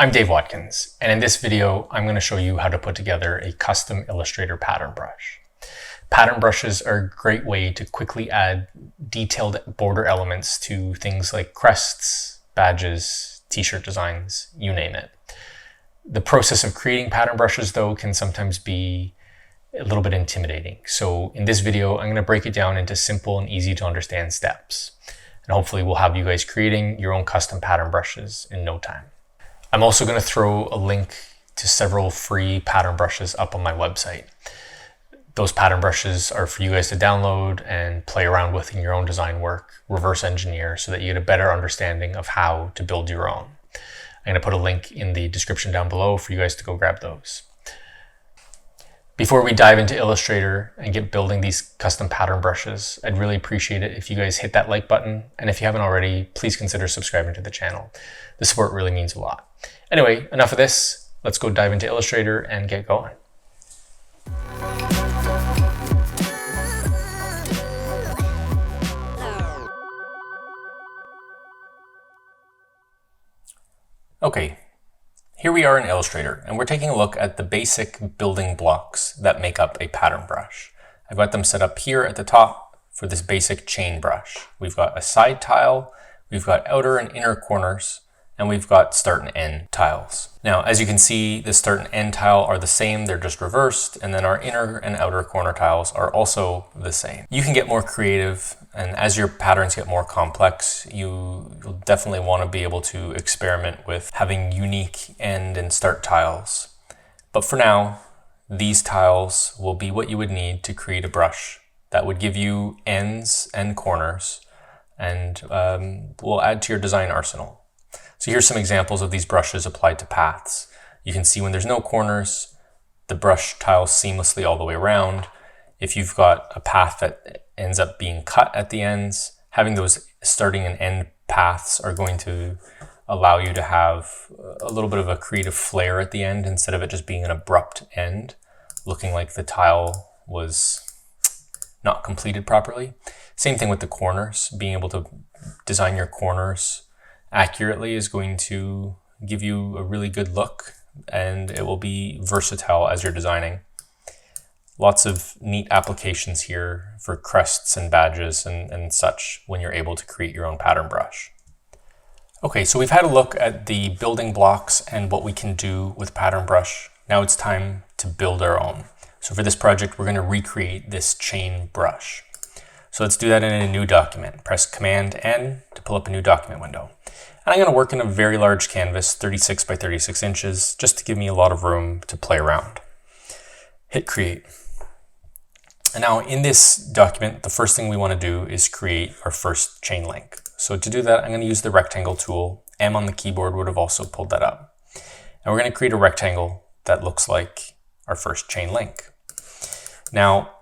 I'm Dave Watkins, and in this video, I'm going to show you how to put together a custom Illustrator pattern brush. Pattern brushes are a great way to quickly add detailed border elements to things like crests, badges, t-shirt designs, you name it. The process of creating pattern brushes, though, can sometimes be a little bit intimidating. So in this video, I'm going to break it down into simple and easy to understand steps. And hopefully we'll have you guys creating your own custom pattern brushes in no time. I'm also going to throw a link to several free pattern brushes up on my website. Those pattern brushes are for you guys to download and play around with in your own design work, reverse engineer, so that you get a better understanding of how to build your own. I'm going to put a link in the description down below for you guys to go grab those. Before we dive into Illustrator and get building these custom pattern brushes, I'd really appreciate it if you guys hit that like button. And if you haven't already, please consider subscribing to the channel. The support really means a lot. Anyway, enough of this. Let's go dive into Illustrator and get going. Okay, here we are in Illustrator, and we're taking a look at the basic building blocks that make up a pattern brush. I've got them set up here at the top for this basic chain brush. We've got a side tile, we've got outer and inner corners, and we've got start and end tiles. Now, as you can see, the start and end tile are the same, they're just reversed, and then our inner and outer corner tiles are also the same. You can get more creative, and as your patterns get more complex, you'll definitely want to be able to experiment with having unique end and start tiles. But for now, these tiles will be what you would need to create a brush that would give you ends and corners, and will add to your design arsenal. So here's some examples of these brushes applied to paths. You can see when there's no corners, the brush tiles seamlessly all the way around. If you've got a path that ends up being cut at the ends, having those starting and end paths are going to allow you to have a little bit of a creative flair at the end instead of it just being an abrupt end, looking like the tile was not completed properly. Same thing with the corners. Being able to design your corners accurately is going to give you a really good look, and it will be versatile as you're designing. Lots of neat applications here for crests and badges and such when you're able to create your own pattern brush. Okay, so we've had a look at the building blocks and what we can do with pattern brush. Now it's time to build our own. So for this project, we're going to recreate this chain brush. So let's do that in a new document. Press Command-N to pull up a new document window. And I'm going to work in a very large canvas, 36 by 36 inches, just to give me a lot of room to play around. Hit Create. And now in this document, the first thing we want to do is create our first chain link. So to do that, I'm going to use the rectangle tool. M on the keyboard would have also pulled that up. And we're going to create a rectangle that looks like our first chain link. Now,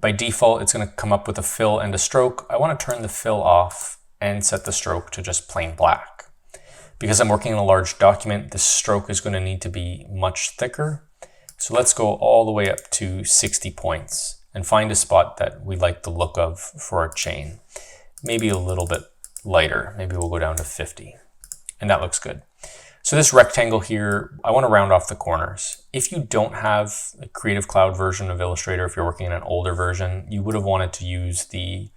by default, it's going to come up with a fill and a stroke. I want to turn the fill off and set the stroke to just plain black. Because I'm working in a large document, the stroke is going to need to be much thicker. So let's go all the way up to 60 points and find a spot that we like the look of for our chain. Maybe a little bit lighter. Maybe we'll go down to 50. And that looks good. So this rectangle here, I want to round off the corners. If you don't have a Creative Cloud version of Illustrator, if you're working in an older version, you would have wanted to use the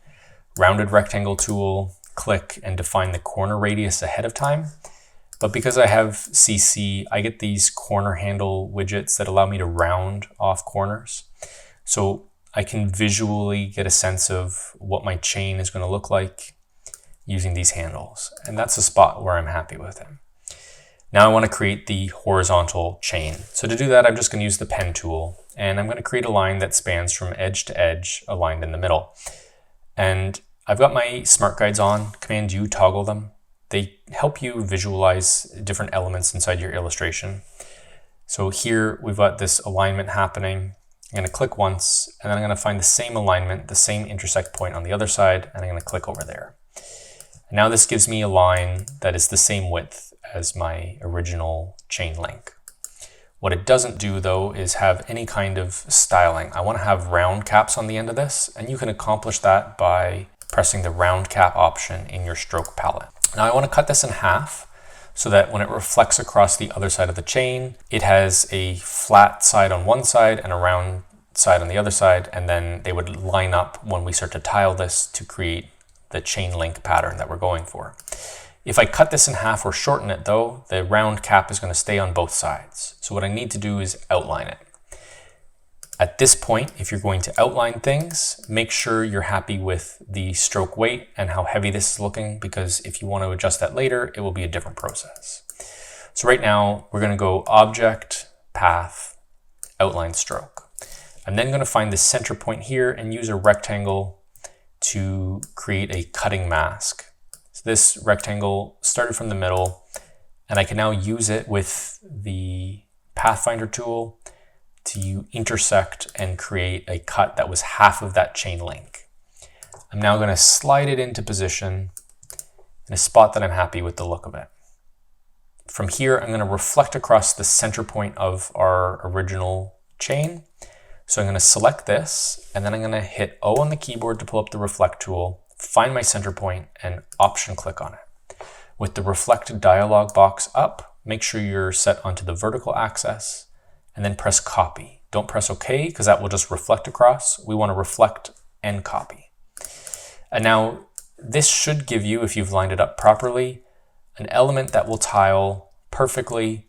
rounded rectangle tool, click and define the corner radius ahead of time. But because I have CC, I get these corner handle widgets that allow me to round off corners. So I can visually get a sense of what my chain is going to look like using these handles. And that's a spot where I'm happy with it. Now I want to create the horizontal chain. So to do that, I'm just going to use the pen tool, and I'm going to create a line that spans from edge to edge, aligned in the middle. And I've got my smart guides on. Command U, toggle them. They help you visualize different elements inside your illustration. So here we've got this alignment happening. I'm going to click once, and then I'm going to find the same alignment, the same intersect point on the other side, and I'm going to click over there. And now this gives me a line that is the same width as my original chain link. What it doesn't do, though, is have any kind of styling. I want to have round caps on the end of this, and you can accomplish that by pressing the round cap option in your stroke palette. Now I want to cut this in half. so that when it reflects across the other side of the chain, it has a flat side on one side and a round side on the other side, and then they would line up when we start to tile this to create the chain link pattern that we're going for. If I cut this in half or shorten it though, the round cap is going to stay on both sides. So what I need to do is outline it. At this point, if you're going to outline things, make sure you're happy with the stroke weight and how heavy this is looking, because if you want to adjust that later, it will be a different process. So right now, we're going to go Object, Path, Outline Stroke. I'm then going to find the center point here and use a rectangle to create a cutting mask. So this rectangle started from the middle, and I can now use it with the Pathfinder tool to intersect and create a cut that was half of that chain link. I'm now going to slide it into position in a spot that I'm happy with the look of it. From here, I'm going to reflect across the center point of our original chain. So I'm going to select this, and then I'm going to hit O on the keyboard to pull up the reflect tool, find my center point, and option click on it. With the reflect dialog box up, make sure you're set onto the vertical axis, and then press copy. Don't press OK, because that will just reflect across. We want to reflect and copy. And now this should give you, if you've lined it up properly, an element that will tile perfectly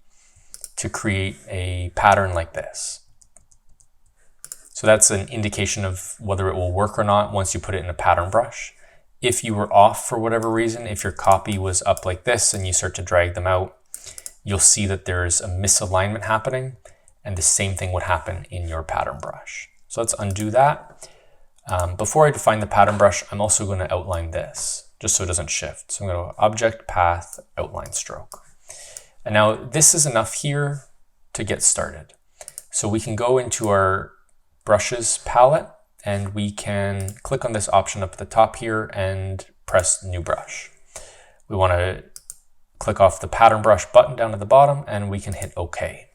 to create a pattern like this. So that's an indication of whether it will work or not once you put it in a pattern brush. If you were off for whatever reason, if your copy was up like this and you start to drag them out, you'll see that there's a misalignment happening, and the same thing would happen in your pattern brush. So let's undo that. Before I define the pattern brush, I'm also going to outline this, just so it doesn't shift. So I'm going to go Object, Path, Outline Stroke. And now this is enough here to get started. So we can go into our Brushes palette, and we can click on this option up at the top here and press New Brush. We want to click off the Pattern Brush button down at the bottom, and we can hit OK.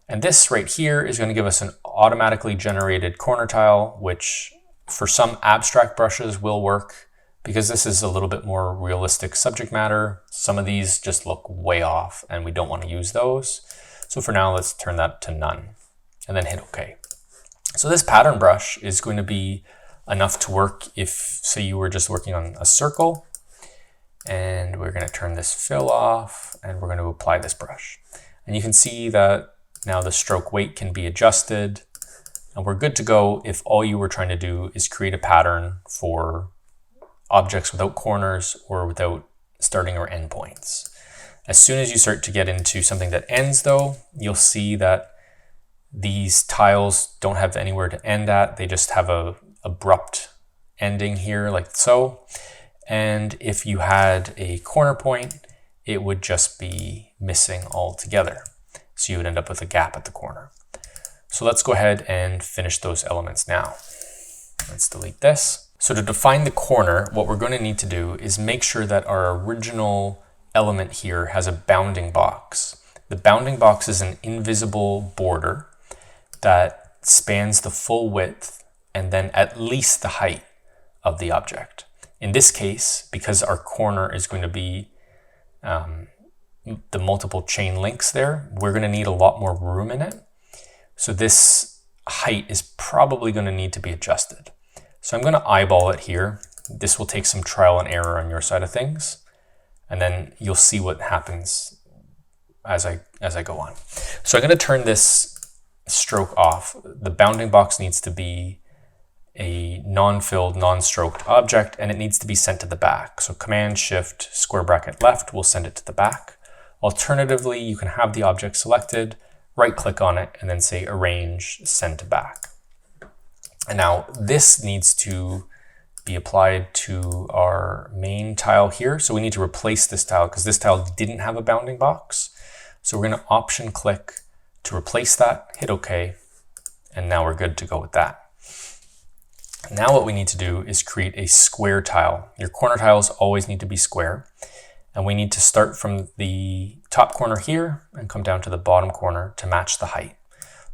And this right here is going to give us an automatically generated corner tile, which for some abstract brushes will work, because this is a little bit more realistic subject matter. Some of these just look way off and we don't want to use those. So for now, let's turn that to none and then hit OK. So this pattern brush is going to be enough to work if, say, you were just working on a circle, and we're going to turn this fill off and we're going to apply this brush. And you can see that now the stroke weight can be adjusted, and we're good to go if all you were trying to do is create a pattern for objects without corners or without starting or end points. As soon as you start to get into something that ends though, you'll see that these tiles don't have anywhere to end at. They just have a abrupt ending here like so. And if you had a corner point, it would just be missing altogether. So you would end up with a gap at the corner. So let's go ahead and finish those elements now. Let's delete this. So to define the corner, what we're going to need to do is make sure that our original element here has a bounding box. The bounding box is an invisible border that spans the full width and then at least the height of the object. In this case, because our corner is going to be the multiple chain links there, we're going to need a lot more room in it. So this height is probably going to need to be adjusted. So I'm going to eyeball it here. This will take some trial and error on your side of things, and then you'll see what happens as I go on. So I'm going to turn this stroke off. The bounding box needs to be a non-filled, non-stroked object, and it needs to be sent to the back. So Command Shift square bracket left will send it to the back. Alternatively, you can have the object selected, right click on it, and then say Arrange, Send to Back. And now this needs to be applied to our main tile here. So we need to replace this tile because this tile didn't have a bounding box. So we're going to option click to replace that, hit OK, and now we're good to go with that. Now what we need to do is create a square tile. Your corner tiles always need to be square. And we need to start from the top corner here and come down to the bottom corner to match the height.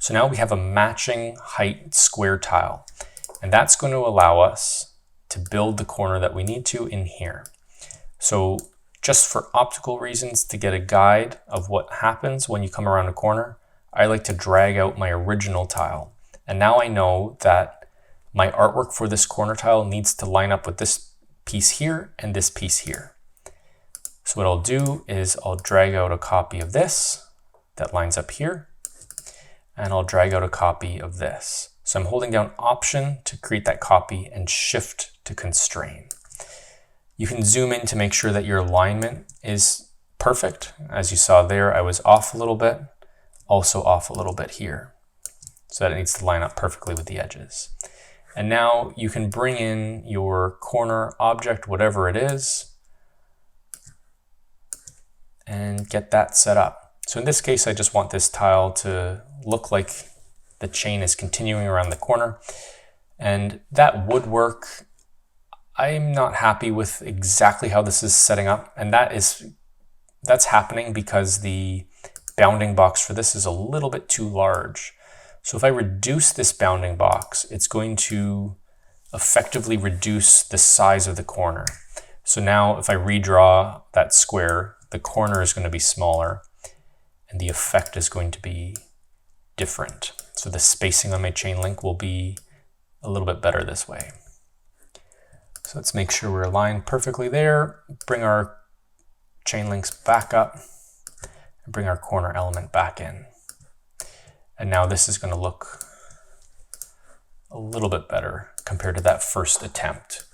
So now we have a matching height square tile, and that's going to allow us to build the corner that we need to in here. So just for optical reasons, to get a guide of what happens when you come around a corner, I like to drag out my original tile. And now I know that my artwork for this corner tile needs to line up with this piece here and this piece here. So what I'll do is I'll drag out a copy of this that lines up here, and I'll drag out a copy of this. So I'm holding down Option to create that copy and Shift to constrain. You can zoom in to make sure that your alignment is perfect. As you saw there, I was off a little bit, also off a little bit here. So that it needs to line up perfectly with the edges. And now you can bring in your corner object, whatever it is, and get that set up. So in this case, I just want this tile to look like the chain is continuing around the corner, and that would work. I'm not happy with exactly how this is setting up, and that's happening because the bounding box for this is a little bit too large. So if I reduce this bounding box, it's going to effectively reduce the size of the corner. So now if I redraw that square, the corner is going to be smaller and the effect is going to be different. So the spacing on my chain link will be a little bit better this way. So let's make sure we're aligned perfectly there. Bring our chain links back up and bring our corner element back in. And now this is going to look a little bit better compared to that first attempt.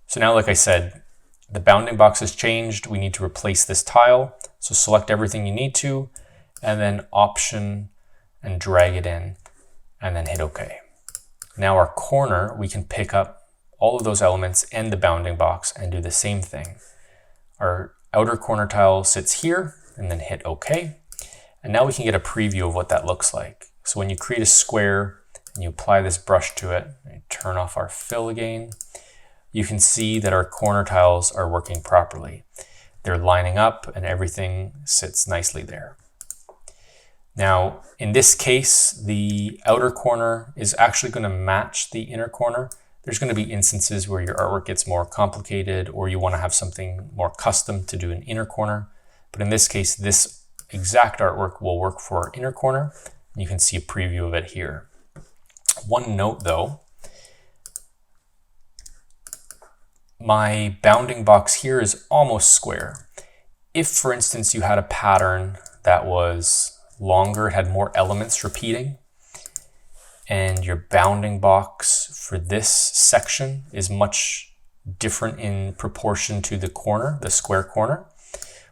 So now, like I said, the bounding box has changed. We need to replace this tile. So select everything you need to, and then Option and drag it in, and then hit OK. Now our corner, we can pick up all of those elements and the bounding box and do the same thing. Our outer corner tile sits here, and then hit OK. And now we can get a preview of what that looks like. So when you create a square and you apply this brush to it, and turn off our fill again, you can see that our corner tiles are working properly. They're lining up and everything sits nicely there. Now, in this case, the outer corner is actually going to match the inner corner. There's going to be instances where your artwork gets more complicated or you want to have something more custom to do an inner corner. But in this case, this exact artwork will work for our inner corner. You can see a preview of it here. One note though, my bounding box here is almost square. If, for instance, you had a pattern that was longer, it had more elements repeating, and your bounding box for this section is much different in proportion to the corner, the square corner,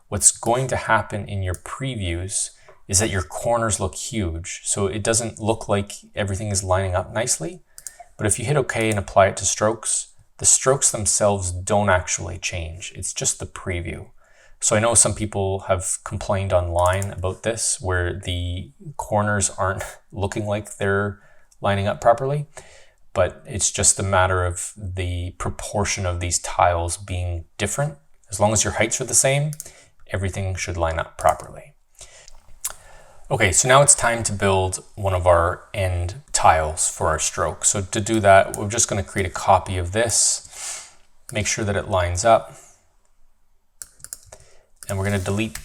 what's going to happen in your previews is that your corners look huge. So it doesn't look like everything is lining up nicely. But if you hit OK and apply it to strokes, the strokes themselves don't actually change. It's just the preview. So I know some people have complained online about this, where the corners aren't looking like they're lining up properly, but it's just a matter of the proportion of these tiles being different. As long as your heights are the same, everything should line up properly. Okay, so now it's time to build one of our end tiles for our stroke. So to do that, we're just going to create a copy of this, make sure that it lines up, and we're going to delete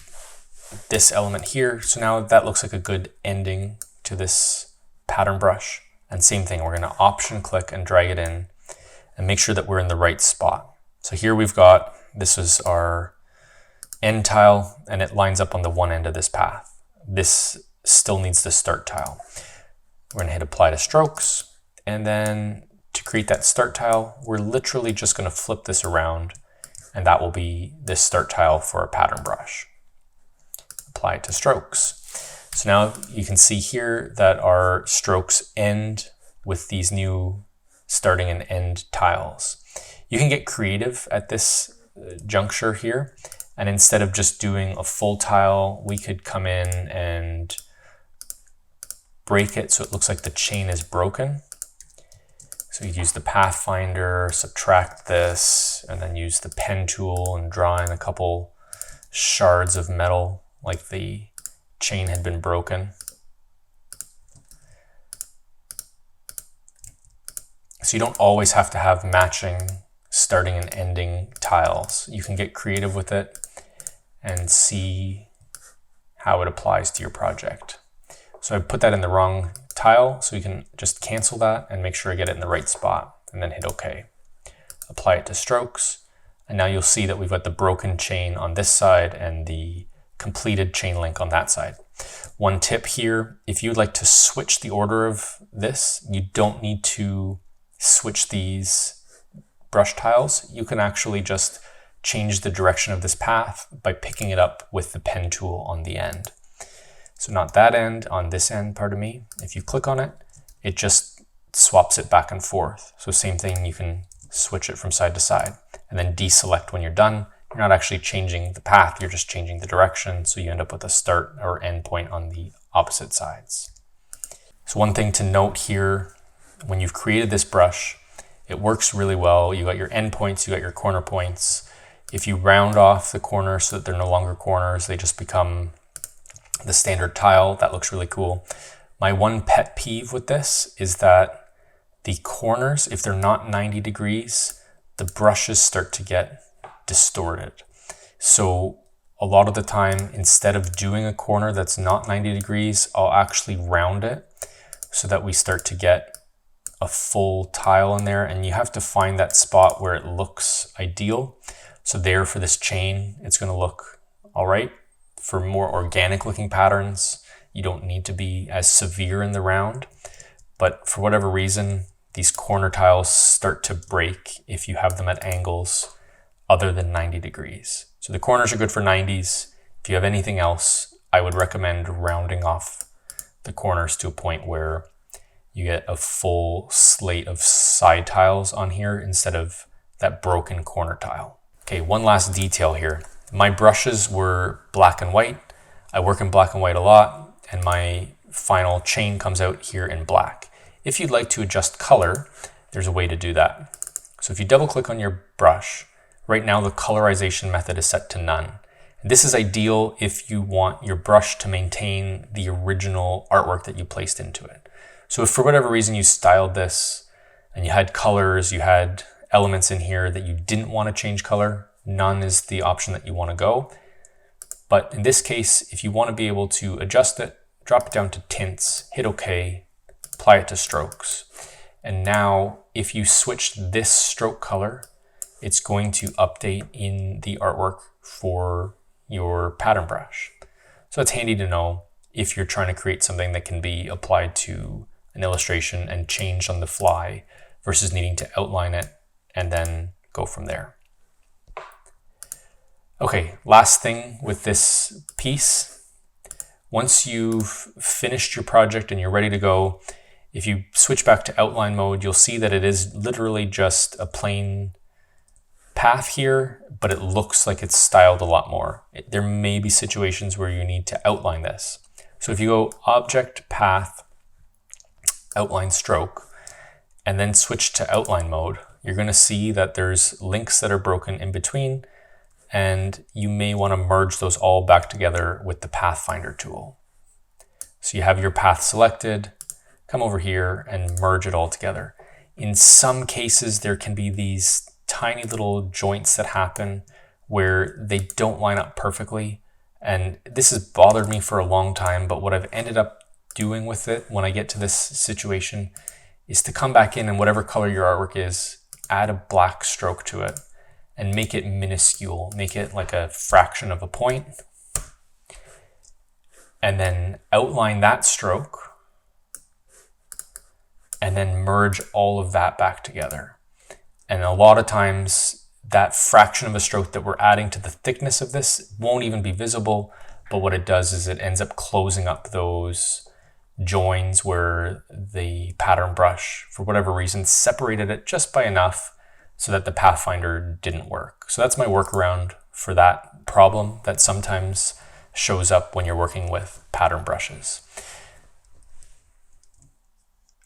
this element here. So now that looks like a good ending to this pattern brush. And same thing, we're going to Option click and drag it in and make sure that we're in the right spot. So here we've got, this is our end tile, and it lines up on the one end of this path. This still needs the start tile. We're going to hit Apply to Strokes, and then to create that start tile, we're literally just going to flip this around, and that will be this start tile for a pattern brush. Apply it to Strokes. So now you can see here that our strokes end with these new starting and end tiles. You can get creative at this juncture here. And instead of just doing a full tile, we could come in and break it so it looks like the chain is broken. So you use the Pathfinder, subtract this, and then use the pen tool and draw in a couple shards of metal like the chain had been broken. So you don't always have to have matching starting and ending tiles. You can get creative with it. and see how it applies to your project. So I put that in the wrong tile, so you can just cancel that and make sure I get it in the right spot, and then hit OK. Apply it to strokes, and now you'll see that we've got the broken chain on this side and the completed chain link on that side. One tip here, if you'd like to switch the order of this, you don't need to switch these brush tiles. You can actually just change the direction of this path by picking it up with the pen tool on the end. So not that end, on this end, pardon me. If you click on it, it just swaps it back and forth. So same thing, you can switch it from side to side and then deselect when you're done. You're not actually changing the path, you're just changing the direction. So you end up with a start or end point on the opposite sides. So one thing to note here, when you've created this brush, it works really well. You got your end points, you got your corner points. If you round off the corners so that they're no longer corners, they just become the standard tile. That looks really cool. My one pet peeve with this is that the corners, if they're not 90 degrees, the brushes start to get distorted. So a lot of the time, instead of doing a corner that's not 90 degrees, I'll actually round it so that we start to get a full tile in there, and you have to find that spot where it looks ideal. So there for this chain, it's going to look all right. For more organic looking patterns, you don't need to be as severe in the round, but for whatever reason, these corner tiles start to break if you have them at angles other than 90 degrees. So the corners are good for 90s. If you have anything else, I would recommend rounding off the corners to a point where you get a full slate of side tiles on here instead of that broken corner tile. Okay, one last detail here. My brushes were black and white. I work in black and white a lot, and my final chain comes out here in black. If you'd like to adjust color, there's a way to do that. So if you double click on your brush, right now the colorization method is set to none. And this is ideal if you want your brush to maintain the original artwork that you placed into it. So if for whatever reason you styled this and you had colors, you had elements in here that you didn't want to change color, none is the option that you want to go. But in this case, if you want to be able to adjust it, drop it down to tints, hit OK, apply it to strokes. And now if you switch this stroke color, it's going to update in the artwork for your pattern brush. So it's handy to know if you're trying to create something that can be applied to an illustration and changed on the fly versus needing to outline it and then go from there. Okay, last thing with this piece. Once you've finished your project and you're ready to go, if you switch back to outline mode, you'll see that it is literally just a plain path here, but it looks like it's styled a lot more. There may be situations where you need to outline this. So if you go Object, Path, Outline Stroke, and then switch to outline mode, you're going to see that there's links that are broken in between, and you may want to merge those all back together with the Pathfinder tool. So you have your path selected, come over here and merge it all together. In some cases, there can be these tiny little joints that happen where they don't line up perfectly. And this has bothered me for a long time, but what I've ended up doing with it when I get to this situation is to come back in and whatever color your artwork is, add a black stroke to it and make it minuscule, make it like a fraction of a point, and then outline that stroke and then merge all of that back together. And a lot of times that fraction of a stroke that we're adding to the thickness of this won't even be visible, but what it does is it ends up closing up those joins where the pattern brush, for whatever reason, separated it just by enough so that the Pathfinder didn't work. So that's my workaround for that problem that sometimes shows up when you're working with pattern brushes.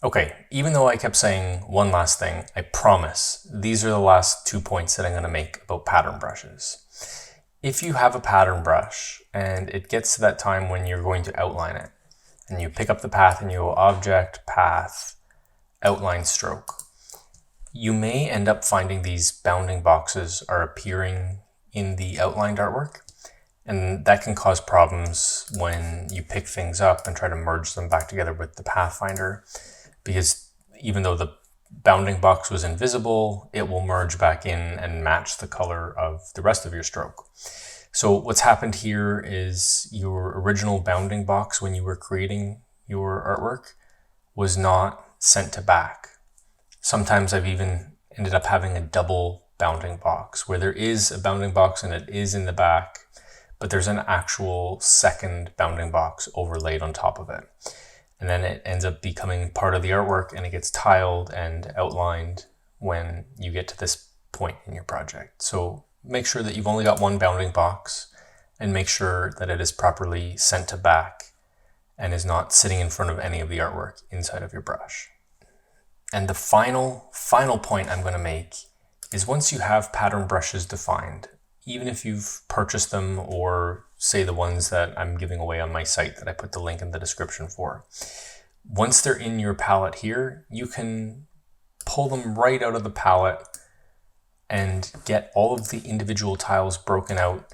Okay, even though I kept saying one last thing, I promise these are the last 2 points that I'm going to make about pattern brushes. If you have a pattern brush and it gets to that time when you're going to outline it, and you pick up the path and you go Object, Path, Outline Stroke, you may end up finding these bounding boxes are appearing in the outlined artwork. And that can cause problems when you pick things up and try to merge them back together with the Pathfinder, because even though the bounding box was invisible, it will merge back in and match the color of the rest of your stroke. So what's happened here is your original bounding box when you were creating your artwork was not sent to back. Sometimes I've even ended up having a double bounding box where there is a bounding box and it is in the back, but there's an actual second bounding box overlaid on top of it. And then it ends up becoming part of the artwork and it gets tiled and outlined when you get to this point in your project. So make sure that you've only got one bounding box and make sure that it is properly sent to back and is not sitting in front of any of the artwork inside of your brush. And the final point I'm going to make is once you have pattern brushes defined, even if you've purchased them or say the ones that I'm giving away on my site that I put the link in the description for, once they're in your palette here, you can pull them right out of the palette and get all of the individual tiles broken out,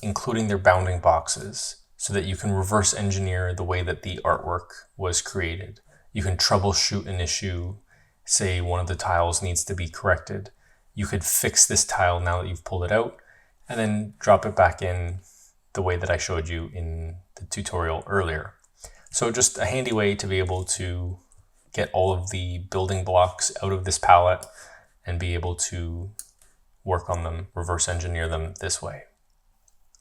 including their bounding boxes, so that you can reverse engineer the way that the artwork was created. You can troubleshoot an issue, say one of the tiles needs to be corrected. You could fix this tile now that you've pulled it out, and then drop it back in the way that I showed you in the tutorial earlier. So just a handy way to be able to get all of the building blocks out of this palette and be able to work on them, reverse engineer them this way.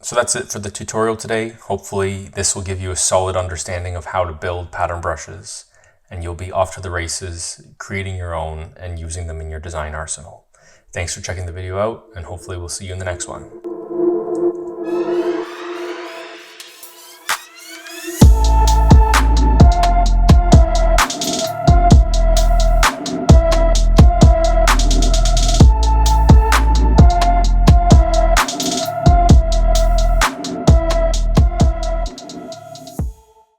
So that's it for the tutorial today. Hopefully this will give you a solid understanding of how to build pattern brushes, and you'll be off to the races creating your own and using them in your design arsenal. Thanks for checking the video out, and hopefully we'll see you in the next one.